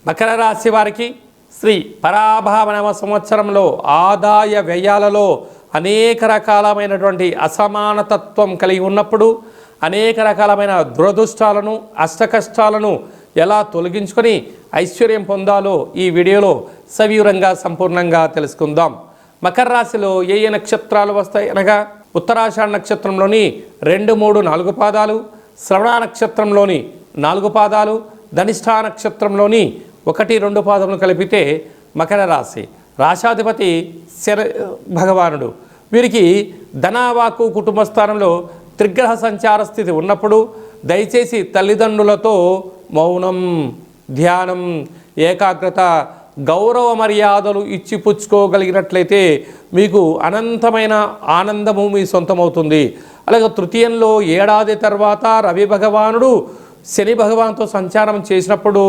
మకర రాశి వారికి శ్రీ పరాభావనవ సంవత్సరంలో ఆదాయ వ్యయాలలో అనేక రకాలమైనటువంటి అసమానతత్వం కలిగి ఉన్నప్పుడు అనేక రకాలమైన దురదృష్టాలను అష్టకష్టాలను ఎలా తొలగించుకొని ఐశ్వర్యం పొందాలో ఈ వీడియోలో సవివరంగా సంపూర్ణంగా తెలుసుకుందాం. మకర రాశిలో ఏ ఏ నక్షత్రాలు వస్తాయి అనగా ఉత్తరాషాఢ నక్షత్రంలోని 2, 3, 4 పాదాలు, శ్రవణ నక్షత్రంలోని 4 పాదాలు, ధనిష్ఠా నక్షత్రంలోని 1, 2 పాదములు కలిపితే మకర రాశి. రాశాధిపతి శని భగవానుడు. వీరికి ధనవాకు కుటుంబ స్థానంలో త్రిగ్రహ సంచార స్థితి ఉన్నప్పుడు దయచేసి తల్లిదండ్రులతో మౌనం, ధ్యానం, ఏకాగ్రత, గౌరవ మర్యాదలు ఇచ్చి పుచ్చుకోగలిగినట్లయితే మీకు అనంతమైన ఆనందము మీ సొంతమవుతుంది. అలాగే తృతీయంలో ఏడాది తర్వాత రవి భగవానుడు శని భగవాన్తో సంచారం చేసినప్పుడు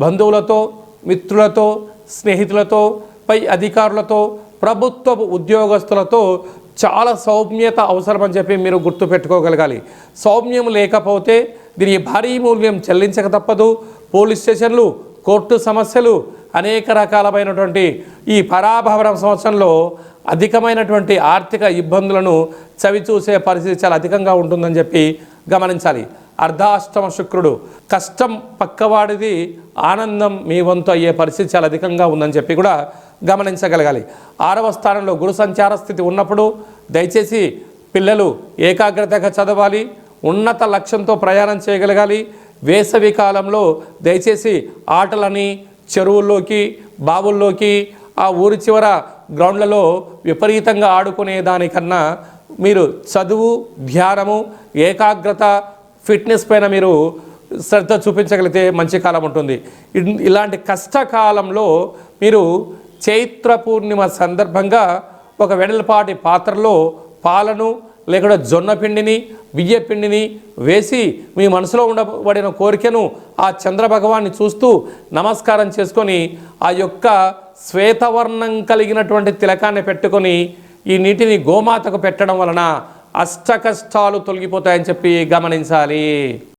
బంధువులతో, మిత్రులతో, స్నేహితులతో, పై అధికారులతో, ప్రభుత్వ ఉద్యోగస్తులతో చాలా సౌమ్యత అవసరమని చెప్పి మీరు గుర్తుపెట్టుకోగలగాలి. సౌమ్యం లేకపోతే దీనికి భారీ మూల్యం చెల్లించక తప్పదు. పోలీస్ స్టేషన్లు, కోర్టు సమస్యలు, అనేక రకాలమైనటువంటి ఈ పరాభవన సంవత్సరంలో అధికమైనటువంటి ఆర్థిక ఇబ్బందులను చవిచూసే పరిస్థితి చాలా అధికంగా ఉంటుందని చెప్పి గమనించాలి. అర్ధాష్టమ శుక్రుడు. కష్టం పక్కవాడిది, ఆనందం మీ వంతు అయ్యే పరిస్థితి చాలా అధికంగా ఉందని చెప్పి కూడా గమనించగలగాలి. 6వ స్థానంలో గురు సంచార స్థితి ఉన్నప్పుడు దయచేసి పిల్లలు ఏకాగ్రతగా చదవాలి, ఉన్నత లక్ష్యంతో ప్రయాణం చేయగలగాలి. వేసవి కాలంలో దయచేసి ఆటలని చెరువుల్లోకి, బావుల్లోకి, ఆ ఊరి చివర గ్రౌండ్లలో విపరీతంగా ఆడుకునే దానికన్నా మీరు చదువు, ధ్యానము, ఏకాగ్రత, ఫిట్నెస్ పైన మీరు శ్రద్ధ చూపించగలిగితే మంచి కాలం ఉంటుంది. ఇలాంటి కష్టకాలంలో మీరు చైత్ర పూర్ణిమ సందర్భంగా ఒక వెడల్పాటి పాత్రలో పాలను లేకుండా జొన్న పిండిని, బియ్య పిండిని వేసి మీ మనసులో ఉండబడిన కోరికను ఆ చంద్ర భగవాన్ని చూస్తూ నమస్కారం చేసుకొని ఆ యొక్క శ్వేతవర్ణం కలిగినటువంటి తిలకాన్ని పెట్టుకొని ఈ నీటిని గోమాతకు పెట్టడం వలన అష్టకష్టాలు తొలగిపోతాయని చెప్పి గమనించాలి.